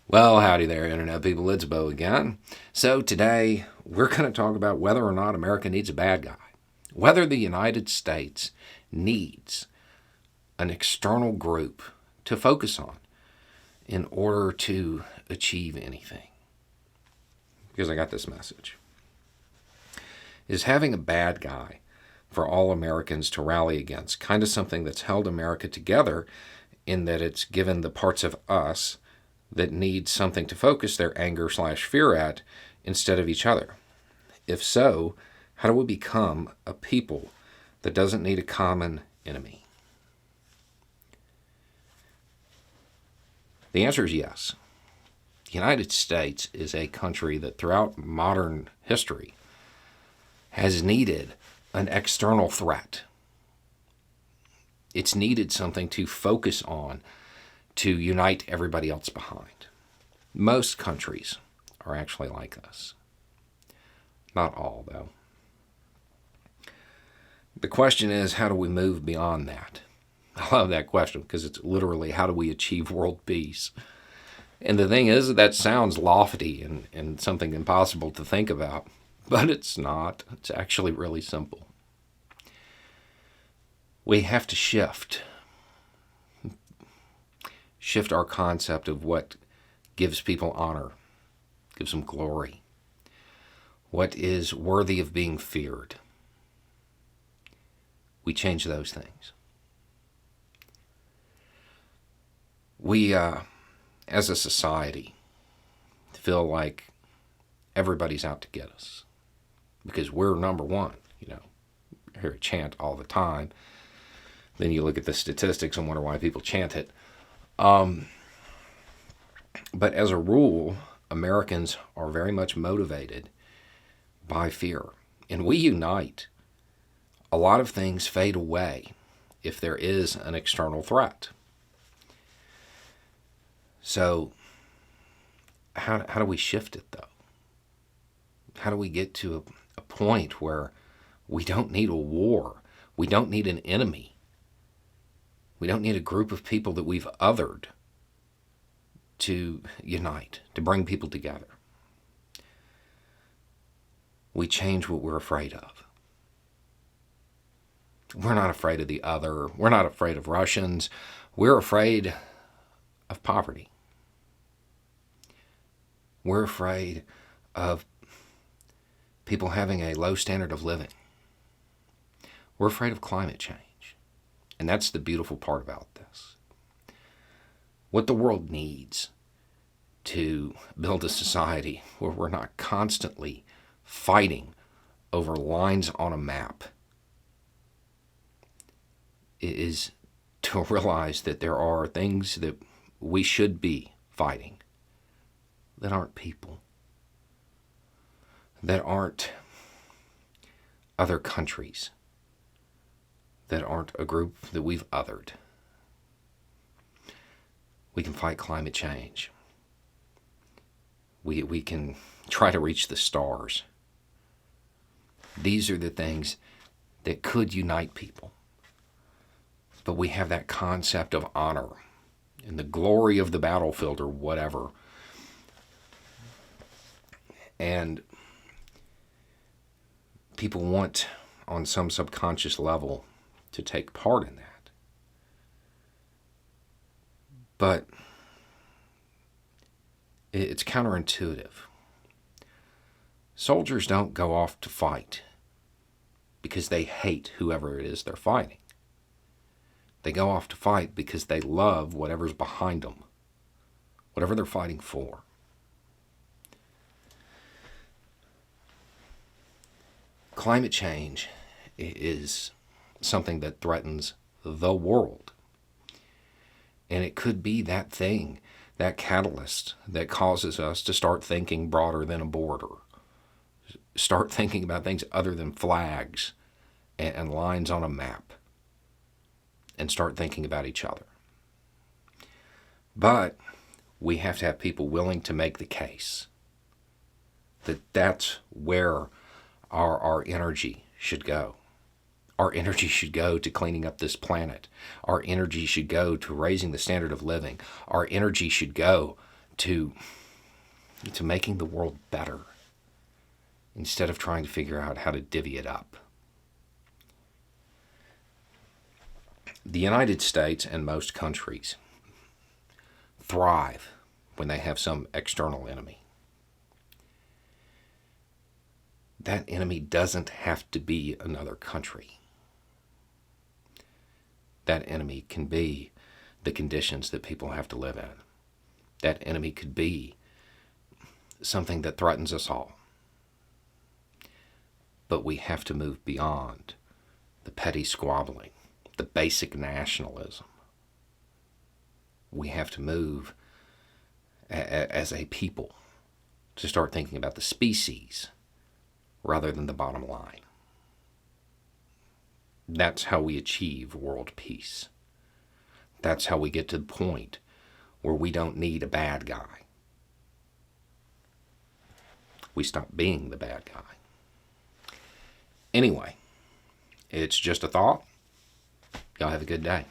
Well, howdy there, Internet people. It's Bo again. So, today we're going to talk about whether or not America needs a bad guy. Whether the United States needs an external group to focus on in order to achieve anything. Because I got this message. Is having a bad guy for all Americans to rally against kind of something that's held America together in that it's given the parts of us that need something to focus their anger/fear at instead of each other? If so, how do we become a people that doesn't need a common enemy? The answer is yes. The United States is a country that throughout modern history has needed an external threat. It's needed something to focus on to unite everybody else behind. Most countries are actually like this. Not all, though. The question is, how do we move beyond that? I love that question because it's literally, how do we achieve world peace? And the thing is, that sounds lofty and something impossible to think about, but it's not. It's actually really simple. We have to shift our concept of what gives people honor, gives them glory, what is worthy of being feared. We change those things. We, as a society, feel like everybody's out to get us because we're number one. I hear it chant all the time. Then you look at the statistics and wonder why people chant it. But as a rule, Americans are very much motivated by fear. And we unite. A lot of things fade away if there is an external threat. So, how do we shift it, though? How do we get to a point where we don't need a war? We don't need an enemy. We don't need a group of people that we've othered to unite, to bring people together. We change what we're afraid of. We're not afraid of the other. We're not afraid of Russians. We're afraid of poverty. We're afraid of people having a low standard of living. We're afraid of climate change. And that's the beautiful part about this. What the world needs to build a society where we're not constantly fighting over lines on a map is to realize that there are things that we should be fighting that aren't people, that aren't other countries, that aren't a group that we've othered. We can fight climate change. We can try to reach the stars. These are the things that could unite people. But we have that concept of honor and the glory of the battlefield or whatever. And people want, on some subconscious level, to take part in that. But it's counterintuitive. Soldiers don't go off to fight because they hate whoever it is they're fighting. They go off to fight because they love whatever's behind them, whatever they're fighting for. Climate change is something that threatens the world. And it could be that thing, that catalyst that causes us to start thinking broader than a border. Start thinking about things other than flags and lines on a map. And start thinking about each other. But we have to have people willing to make the case that that's where our energy should go. Our energy should go to cleaning up this planet. Our energy should go to raising the standard of living. Our energy should go to making the world better instead of trying to figure out how to divvy it up. The United States and most countries thrive when they have some external enemy. That enemy doesn't have to be another country. That enemy can be the conditions that people have to live in. That enemy could be something that threatens us all. But we have to move beyond the petty squabbling, the basic nationalism. We have to move as a people to start thinking about the species rather than the bottom line. That's how we achieve world peace. That's how we get to the point where we don't need a bad guy. We stop being the bad guy. Anyway, it's just a thought. Y'all have a good day.